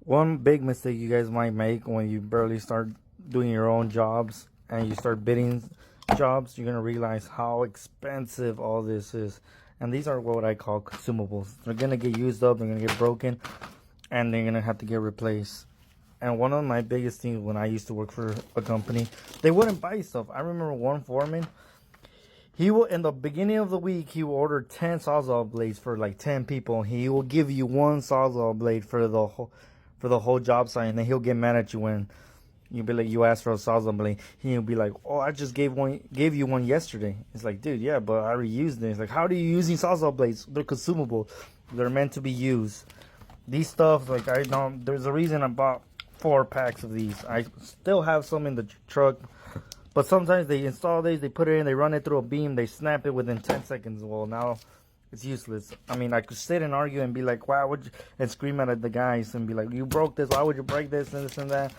One big mistake you guys might make when you barely start doing your own jobs and you start bidding jobs, you're gonna realize how expensive all this is. And these are what I call consumables. They're gonna get used up, they're gonna get broken, and they're gonna have to get replaced. And one of my biggest things when I used to work for a company, they wouldn't buy stuff. I remember one foreman, he will in the beginning of the week he will order 10 Sawzall blades for like 10 people. He will give you one Sawzall blade for the whole job site, and then he'll get mad at you when you'll be like, you asked for a Sawzall blade. He'll be like, oh, I just gave you one yesterday. It's like, dude, yeah, but I reused it. It's like, how are you using Sawzall blades? They're consumable. They're meant to be used. These stuff, like, I don't, there's a reason I bought 4 packs of these. I still have some in the truck, but sometimes they install these, they put it in, they run it through a beam, they snap it within 10 seconds. Well, now it's useless. I mean, I could sit and argue and be like, why would you, and scream at the guys and be like, you broke this, why would you break this, and this and that.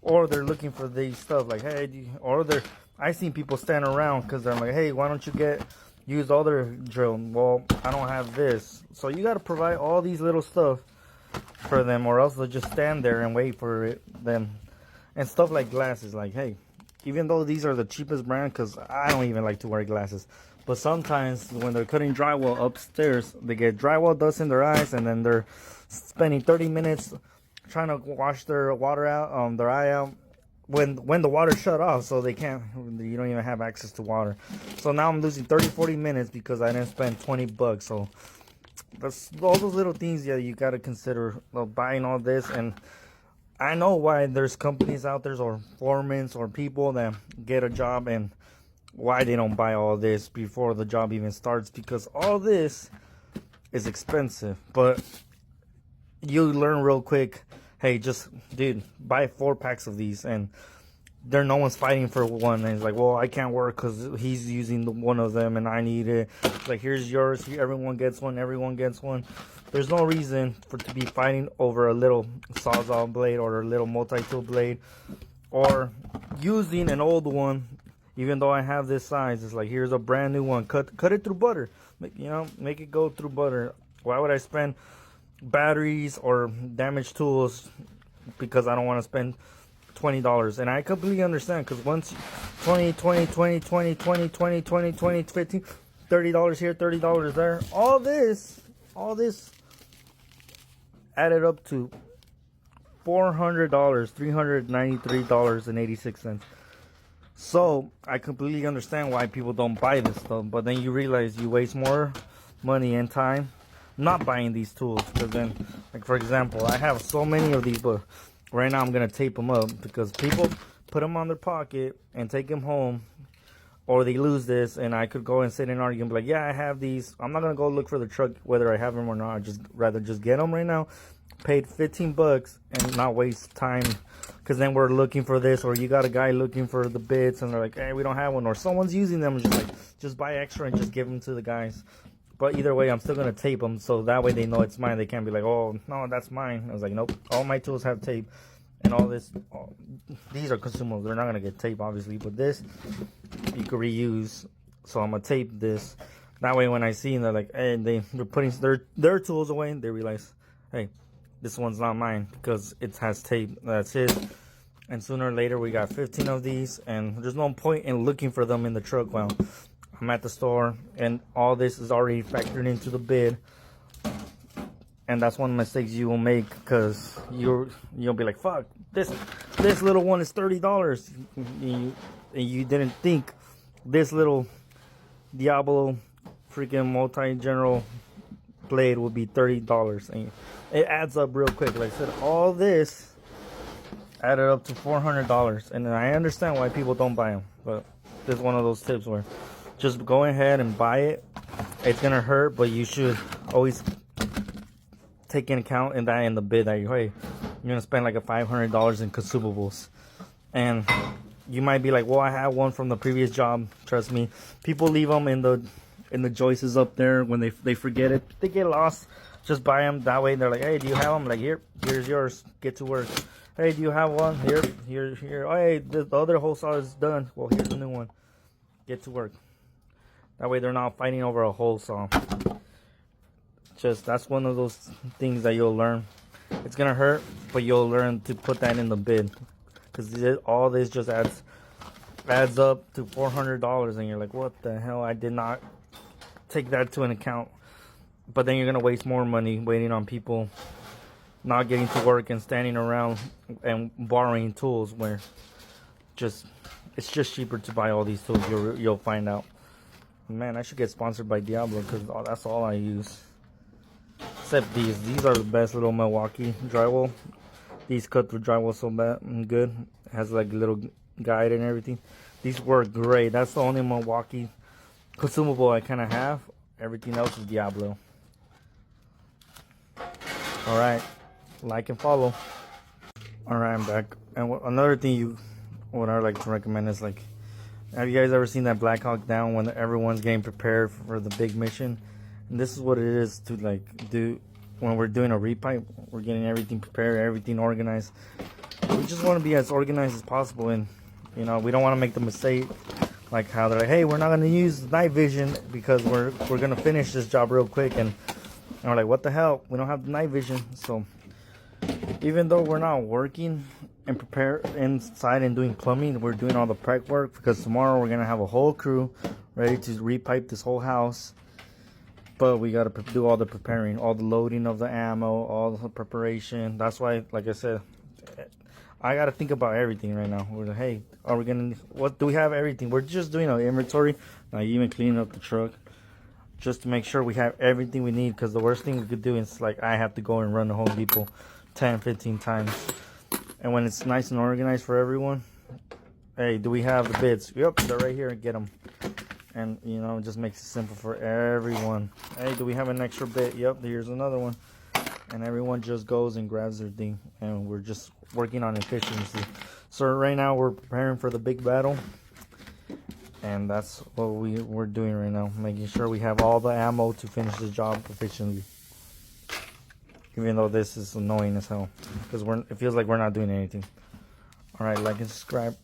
Or they're looking for these stuff like, hey, or I seen people stand around because they're like, hey, why don't you use other drill? Well, I don't have this. So you got to provide all these little stuff for them, or else they'll just stand there and wait for them. And stuff like glasses, like, hey, even though these are the cheapest brand, because I don't even like to wear glasses, but sometimes when they're cutting drywall upstairs, they get drywall dust in their eyes, and then they're spending 30 minutes trying to wash their water out, their eye out, when the water shut off, so they can't, you don't even have access to water. So now I'm losing 30-40 minutes because I didn't spend $20. So that's all those little things that you got to consider buying all this. And I know why there's companies out there or foremen or people that get a job and why they don't buy all this before the job even starts, because all this is expensive. But you learn real quick, hey, just, dude, buy 4 packs of these, and no one's fighting for one. And it's like, well, I can't work because he's using one of them and I need it. Like, here's yours. Everyone gets one. Everyone gets one. There's no reason to be fighting over a little Sawzall blade or a little multi-tool blade, or using an old one. Even though I have this size, it's like, here's a brand new one. Cut it through butter. Make it go through butter. Why would I spend batteries or damaged tools because I don't want to spend $20? And I completely understand, because once 20 20 20 20 20 20 20 20 15 $30 here, $30 there, all this added up to $400, $393.86. So I completely understand why people don't buy this stuff, but then you realize you waste more money and time not buying these tools. Because then, like, for example, I have so many of these, but right now I'm gonna tape them up because people put them on their pocket and take them home, or they lose this, and I could go and sit and argue and be like, yeah, I have these. I'm not gonna go look for the truck whether I have them or not. I just rather just get them right now, paid $15 and not waste time, because then we're looking for this, or you got a guy looking for the bits and they're like, hey, we don't have one, or someone's using them, just like, just buy extra and just give them to the guys. But either way, I'm still gonna tape them, so that way they know it's mine. They can't be like, oh no, that's mine. I was like, nope, all my tools have tape. And all this, these are consumables, they're not gonna get tape obviously, but this you could reuse. So I'm gonna tape this, that way when I see them, they're like, hey, they're putting their tools away, and they realize, hey, this one's not mine because it has tape. That's it. And sooner or later we got 15 of these, and there's no point in looking for them in the truck while I'm at the store, and all this is already factored into the bid. And that's one of the mistakes you will make, because you'll be like, fuck, this little one is $30, and you didn't think this little Diablo freaking multi-general blade would be $30. And it adds up real quick. Like I said, all this added up to $400, and I understand why people don't buy them, but this is one of those tips where just go ahead and buy it. It's gonna hurt, but you should always take into account in the bid that you're gonna spend like a $500 in consumables. And you might be like, well, I have one from the previous job. Trust me, people leave them in the joists up there when they forget it. They get lost. Just buy them that way. They're like, hey, do you have them? Like, here's yours. Get to work. Hey, do you have one? Here. Oh, hey, the other whole saw is done. Well, here's the new one. Get to work. That way they're not fighting over a whole saw. Just, that's one of those things that you'll learn. It's gonna hurt, but you'll learn to put that in the bin, because all this just adds up to $400, and you're like, what the hell? I did not take that to an account. But then you're gonna waste more money waiting on people not getting to work and standing around and borrowing tools, where it's just cheaper to buy all these tools. You'll find out. Man, I should get sponsored by Diablo, because that's all I use. Except these are the best little Milwaukee drywall. These cut through drywall so bad and good. It has like a little guide and everything. These work great. That's the only Milwaukee consumable I kind of have. Everything else is Diablo. Alright, like and follow. Alright, I'm back. And another thing what I like to recommend is, like, have you guys ever seen that Black Hawk Down when everyone's getting prepared for the big mission? And this is what it is to, like, do when we're doing a repipe. We're getting everything prepared, everything organized. We just want to be as organized as possible, and we don't want to make the mistake like how they're like, hey, we're not going to use night vision because we're going to finish this job real quick, and we're like, what the hell, we don't have the night vision. So even though we're not working and prepare inside and doing plumbing, we're doing all the prep work, because tomorrow we're going to have a whole crew ready to repipe this whole house. But we got to do all the preparing, all the loading of the ammo, all the preparation. That's why, like I said, I got to think about everything right now. We're like, hey, what do we have? Everything. We're just doing an inventory, not even cleaning up the truck, just to make sure we have everything we need. Because the worst thing we could do is, like, I have to go and run to Home Depot 10, 15 times. And when it's nice and organized for everyone, hey, do we have the bits? Yep, they're right here. Get them. And, it just makes it simple for everyone. Hey, do we have an extra bit? Yep, here's another one. And everyone just goes and grabs their thing. And we're just working on efficiency. So right now we're preparing for the big battle. And that's what we're doing right now. Making sure we have all the ammo to finish the job efficiently. Even though this is annoying as hell. Because it feels like we're not doing anything. Alright, like and subscribe.